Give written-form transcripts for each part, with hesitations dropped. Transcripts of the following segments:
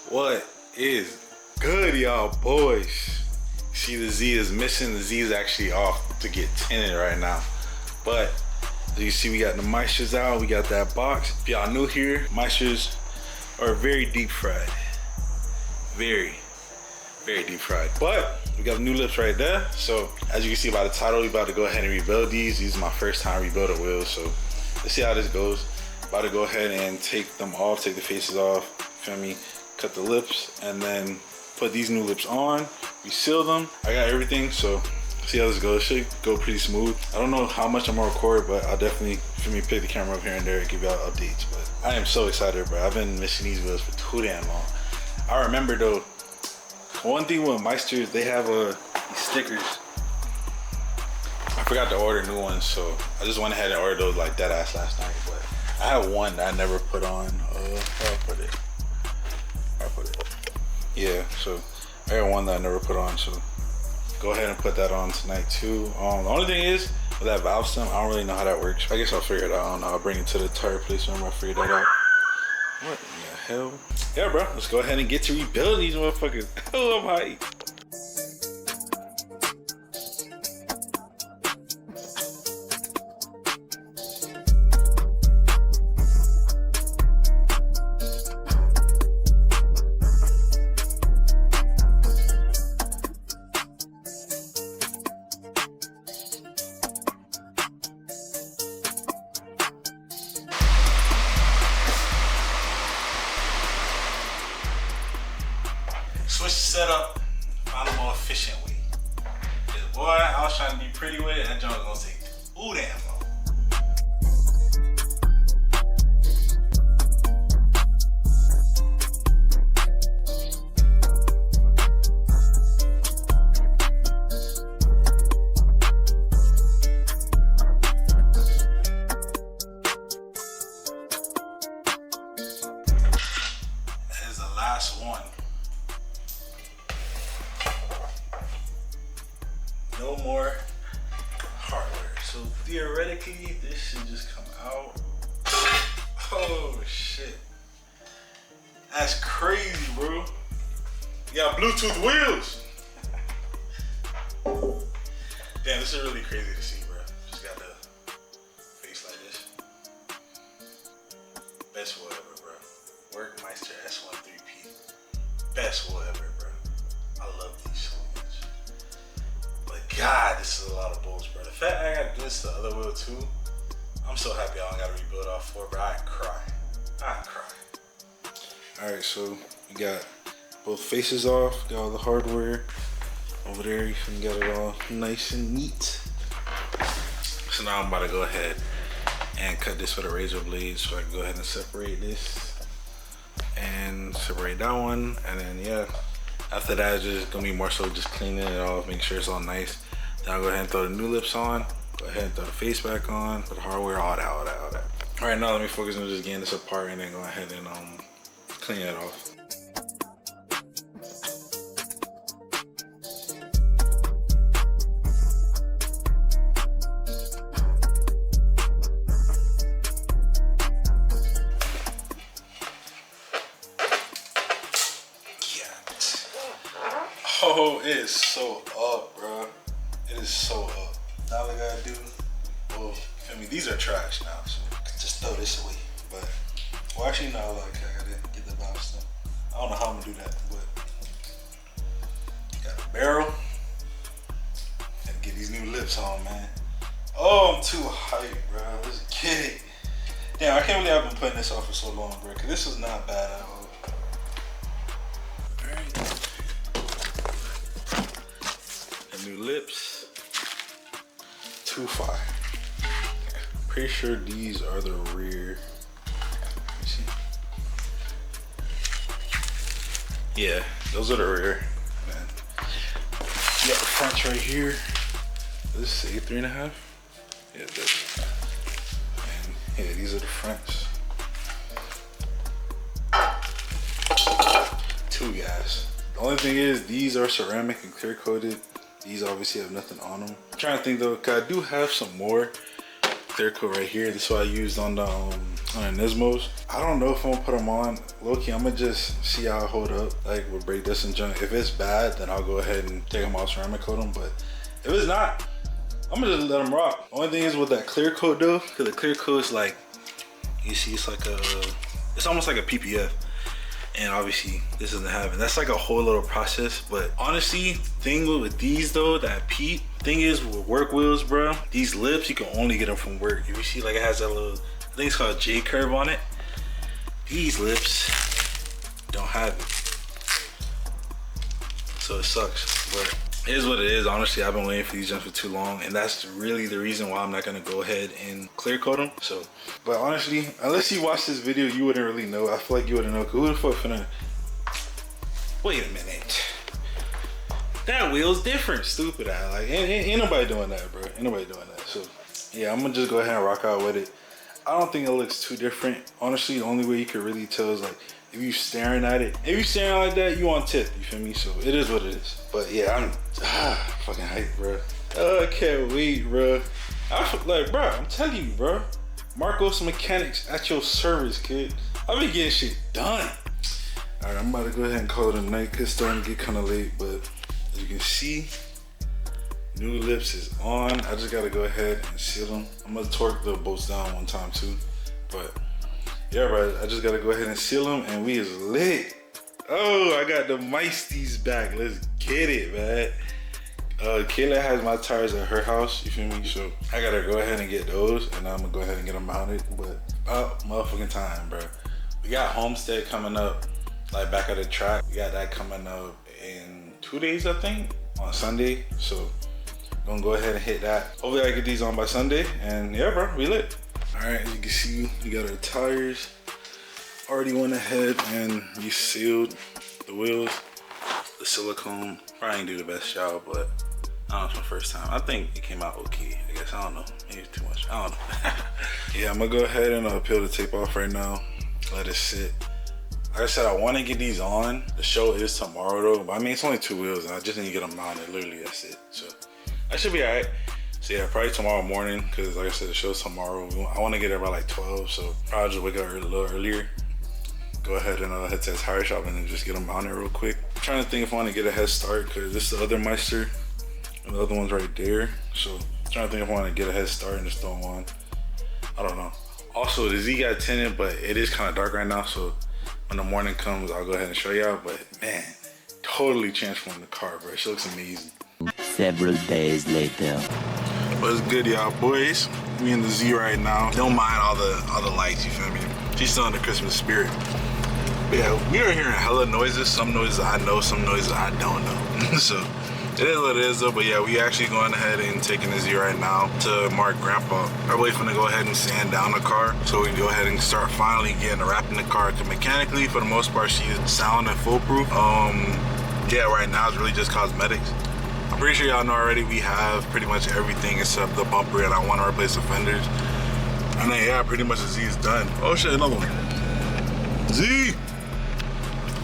What is good, y'all boys? See, the Z is missing. The Z is actually off to get tinted right now. But as you see, we got the Meisters out. We got that box. If y'all new here, Meisters are very deep fried. Very deep fried. But we got new lips right there. So as you can see by the title, we about to go ahead and rebuild these. These are my first time rebuilding wheels. So let's see how this goes. About to go ahead and take them off, take the faces off, feel me? Cut the lips and then put these new lips on, reseal them. I got everything, so see how this goes. Should go pretty smooth. I don't know how much I'm gonna record, but I'll definitely, feel me, pick the camera up here and there and give y'all updates. But I am so excited, bro. I've been missing these wheels for too damn long. I remember though, one thing with Meisters, they have these stickers. I forgot to order new ones, so I just went ahead and ordered those like dead ass last night. But I have one that I never put on. I'll put it. Yeah, so I got one that I never put on, so go ahead and put that on tonight too. The only thing is, with that valve stem, I don't really know how that works. I guess I'll figure it out. I don't know. I'll bring it to the tire place whenever I figure that out. What in the hell? Yeah, bro, let's go ahead and get to rebuild these motherfuckers. Oh, I'm hyped. Switch the setup, find a more efficient way. Cause boy, I was trying to be pretty with it, that joint was gonna take too damn long. That is the last one. No more hardware. So theoretically, this should just come out. Oh shit. That's crazy, bro. You got Bluetooth wheels. Damn, this is really crazy to see, bro. Just got the face like this. Best wheel ever, bro. Work Meister S13P. Best wheel ever, bro. I love these so much. God, this is a lot of bolts, bro. The fact I got this the other wheel too, I'm so happy I don't gotta rebuild off 4, bro. I'd cry. Alright, so we got both faces off, got all the hardware over there. You can get it all nice and neat. So now I'm about to go ahead and cut this with a razor blade so I can go ahead and separate this and separate that one, and then yeah. After that, it's just gonna be more so just cleaning it off, make sure it's all nice. Then I'll go ahead and throw the new lips on, go ahead and throw the face back on, put the hardware, all that. All right, now let me focus on just getting this apart and then go ahead and clean it off. Oh, it is so up, bro. It is so up. Now all I gotta do, well, feel me, these are trash now, so I can just throw this away. But, well, actually, no, like, I gotta get the valve stem. I don't know how I'm gonna do that, but got a barrel and get these new lips on, man. Oh, I'm too hyped, bro. Let's get it. Damn, I can't believe I've been putting this off for so long, bro, because this is not bad at all. New lips, too far. Pretty sure these are the rear. Let me see. Yeah, those are the rear. Man, you got the fronts right here. Does this say 3.5? Yeah, it does. And yeah, these are the fronts. 2 guys. The only thing is, these are ceramic and clear coated. These obviously have nothing on them. I'm trying to think though, cause I do have some more clear coat right here. This is what I used on the on the Nismos. I don't know if I'm gonna put them on. Low-key, I'm gonna just see how I hold up, like with brake disc and junk. If it's bad, then I'll go ahead and take them off, ceramic coat them. But if it's not, I'm gonna just let them rock. Only thing is with that clear coat though, because the clear coat is like, you see, it's like it's almost like a PPF. And obviously this doesn't have it. That's like a whole little process. But honestly, thing with these though, that peep, thing is with work wheels, bro, these lips, you can only get them from work. If you see, like, it has that little, I think it's called J curve on it. These lips don't have it. So it sucks, but it is what it is. Honestly, I've been waiting for these jumps for too long, and that's really the reason why I'm not gonna go ahead and clear coat them. So, but honestly, unless you watch this video, you wouldn't really know. I feel like you wouldn't know. Who the fuck finna? Wait a minute. That wheel's different, stupid ass. Like, ain't nobody doing that, bro. Ain't nobody doing that. So, yeah, I'm gonna just go ahead and rock out with it. I don't think it looks too different. Honestly, the only way you could really tell is like, if you staring at it, if you staring like that, you on tip, you feel me? So it is what it is. But yeah, I'm fucking hyped, bro. I can't wait, bro. I feel like, bro, I'm telling you, bro. Marcos Mechanics at your service, kid. I've been getting shit done. All right, I'm about to go ahead and call it a night. It's starting to get kind of late, but as you can see, new lips is on. I just gotta go ahead and seal them. I'm gonna torque the bolts down one time too, but yeah, bro, I just gotta go ahead and seal them, and we is lit. Oh, I got the Meisters back. Let's get it, man. Kayla has my tires at her house, you feel me? So I gotta go ahead and get those, and I'm gonna go ahead and get them mounted. But motherfucking time, bro. We got Homestead coming up, like back at the track. We got that coming up in 2 days, I think, on Sunday. So gonna go ahead and hit that. Hopefully I get these on by Sunday, and yeah, bro, we lit. All right, as you can see, we got our tires. Already went ahead and resealed the wheels, the silicone. Probably didn't do the best job, but I don't know, it's my first time. I think it came out okay, I guess. I don't know, maybe too much, I don't know. Yeah, I'm gonna go ahead and peel the tape off right now, let it sit. Like I said, I wanna get these on. The show is tomorrow though, but I mean, it's only 2 wheels and I just need to get them mounted, literally, that's it. So I should be all right. So yeah, probably tomorrow morning, because like I said, the show's tomorrow. I want to get there by like 12, so probably just wake up a little earlier. Go ahead and head to the tire shop and then just get them on there real quick. I'm trying to think if I want to get a head start, because this is the other Meister, and the other one's right there. So I'm trying to think if I want to get a head start and just throw them on. I don't know. Also, the Z got tinted, but it is kind of dark right now, so when the morning comes, I'll go ahead and show y'all. But man, totally transformed the car, bro. She looks amazing. Several days later. What's good, y'all boys? Me and the Z right now. Don't mind all the lights, you feel me? She's still in the Christmas spirit. But yeah, we are hearing hella noises. Some noises I know, some noises I don't know. So it is what it is though. But yeah, we actually going ahead and taking the Z right now to Mark Grandpa. I'm waiting for him to go ahead and sand down the car so we can go ahead and start finally getting the wrap in the car. Cause mechanically, for the most part, she is sound and foolproof. Yeah, right now it's really just cosmetics. I'm pretty sure y'all know already, we have pretty much everything except the bumper, and I want to replace the fenders. And then yeah, pretty much the Z is done. Oh shit, another one. Z!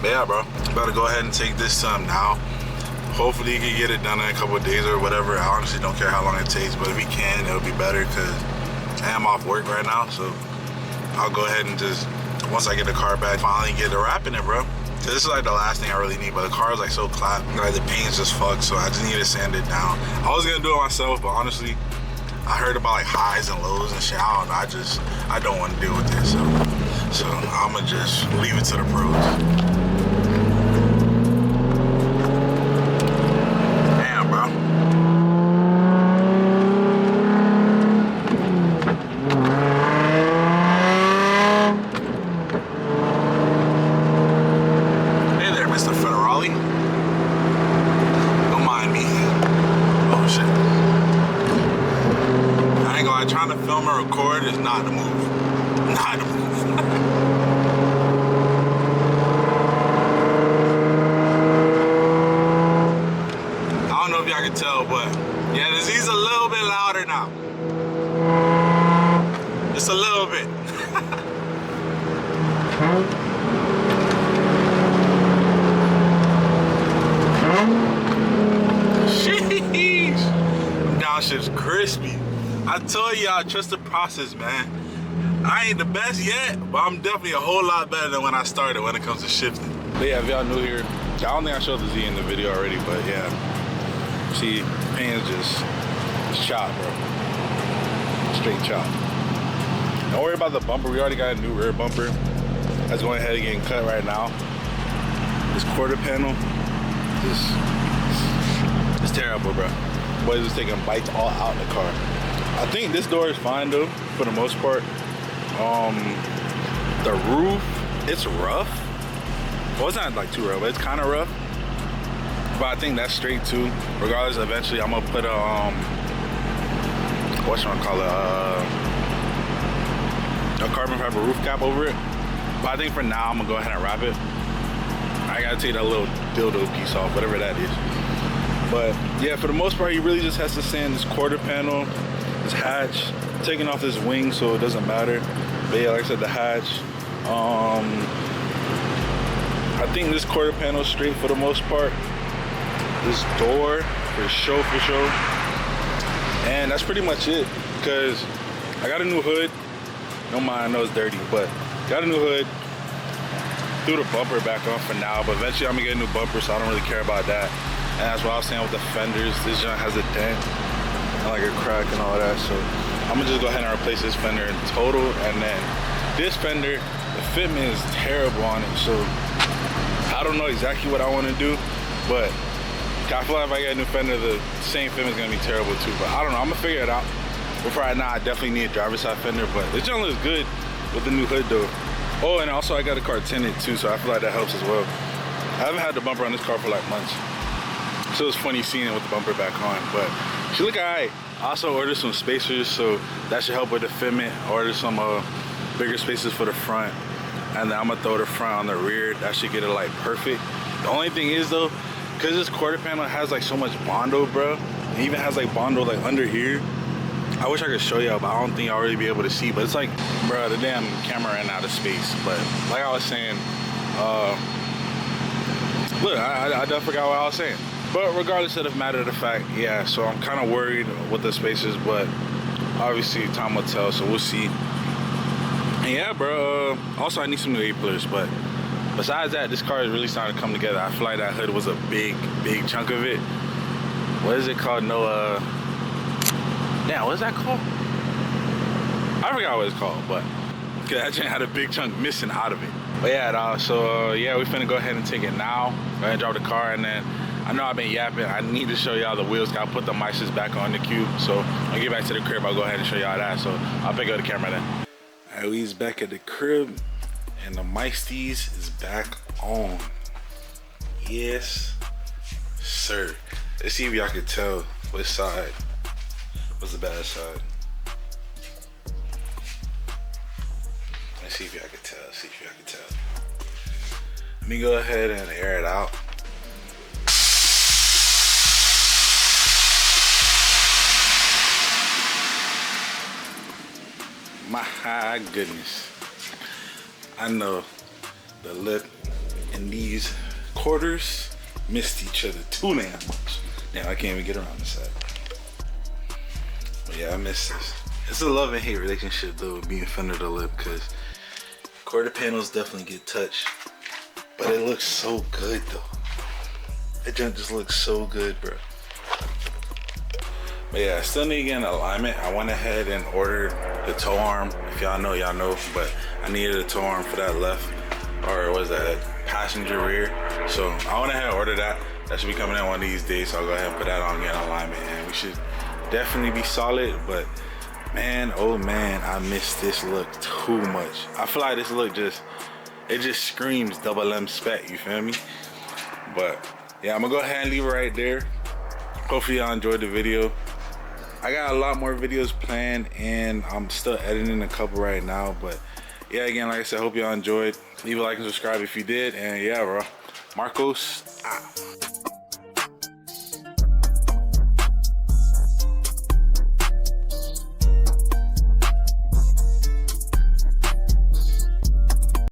But yeah, bro, about to go ahead and take this now. Hopefully you can get it done in a couple of days or whatever. I honestly don't care how long it takes, but if we can, it'll be better, because I am off work right now. So I'll go ahead and just, once I get the car back, finally get the wrap in it, bro. Cause this is like the last thing I really need, but the car is like so clapped, like the paint's just fucked, so I just need to sand it down. I was gonna do it myself, but honestly, I heard about like highs and lows and shit. I don't know, I don't want to deal with this, so I'ma just leave it to the pros. Trying to film and record is not the move. Not the move. I don't know if y'all can tell, but yeah, the Z's a little bit louder now. Just a little bit. Sheesh. Down shit's crispy. I told y'all, trust the process, man. I ain't the best yet, but I'm definitely a whole lot better than when I started when it comes to shifting. But yeah, if y'all new here, I don't think I showed the Z in the video already, but yeah. See, pain's just chop, bro. Straight chop. Don't worry about the bumper. We already got a new rear bumper that's going ahead and getting cut right now. This quarter panel, it's terrible, bro. Boys is taking bites all out in the car. I think this door is fine though, for the most part. The roof, it's rough. Well, it's not like too rough, but it's kind of rough. But I think that's straight too. Regardless, eventually I'm gonna put a a carbon fiber roof cap over it. But I think for now I'm gonna go ahead and wrap it. I gotta take that little dildo piece off, whatever that is. But yeah, for the most part, he really just has to sand this quarter panel, this hatch, taking off this wing so it doesn't matter. But yeah, like I said, the hatch. I think this quarter panel is straight for the most part. This door for sure. And that's pretty much it, because I got a new hood. Don't mind, I know it's dirty, but got a new hood. Threw the bumper back on for now, but eventually I'm gonna get a new bumper, so I don't really care about that. And that's what I was saying with the fenders. This joint has a dent and like a crack and all that, so I'm gonna just go ahead and replace this fender in total. And then this fender, the fitment is terrible on it, so I don't know exactly what I want to do, but I feel like if I get a new fender, the same fitment is gonna be terrible too. But I don't know, I'm gonna figure it out. But for right now, I definitely need a driver's side fender, but this joint looks good with the new hood though. Oh, and also I got the car tinted too, so I feel like that helps as well. I haven't had the bumper on this car for like months, so it's funny seeing it with the bumper back on, but she look alright. I also ordered some spacers, so that should help with the fitment. I ordered some bigger spacers for the front, and then I'm gonna throw the front on the rear. That should get it like perfect. The only thing is though, because this quarter panel has like so much Bondo, bro, it even has like Bondo like under here. I wish I could show y'all, but I don't think y'all really be able to see. But it's like, bro, the damn camera ran out of space. But like I was saying, look, I definitely forgot what I was saying. But regardless of the matter of the fact, yeah, so I'm kind of worried with the spacers, but obviously time will tell, so we'll see. And yeah, bro, also I need some new A-pillars, but besides that, this car is really starting to come together. I feel like that hood was a big chunk of it. What is it called? Damn, what is that called? I forgot what it's called, but that joint had a big chunk missing out of it. But yeah, dog, so yeah, we finna go ahead and take it now. Go ahead and drop the car, and then I know I've been yapping. I need to show y'all the wheels. Gotta put the Meisters back on the cube. So when I get back to the crib, I'll go ahead and show y'all that. So I'll pick up the camera then. All right, we's back at the crib, and the Meisters is back on. Yes, sir. Let's see if y'all can tell which side was the bad side. Let's see if y'all can tell. Let me go ahead and air it out. My goodness. I know the lip and these quarters missed each other too damn much. Now I can't even get around the side. But yeah, I miss this. It's a love and hate relationship though, being fender to lip, because quarter panels definitely get touched, but it looks so good though. It just looks so good, bro. But yeah, I still need to get an alignment. I went ahead and ordered the toe arm. If y'all know, y'all know, but I needed a toe arm for that left, or was that passenger rear? So I went ahead and ordered that. That should be coming in one of these days, so I'll go ahead and put that on, get an alignment, and we should definitely be solid. But man, oh man, I miss this look too much. I feel like this look just screams double M spec, you feel me? But yeah, I'm gonna go ahead and leave it right there. Hopefully y'all enjoyed the video. I got a lot more videos planned, and I'm still editing a couple right now. But yeah, again, like I said, hope y'all enjoyed. Leave a like and subscribe if you did. And yeah, bro, Marcos out.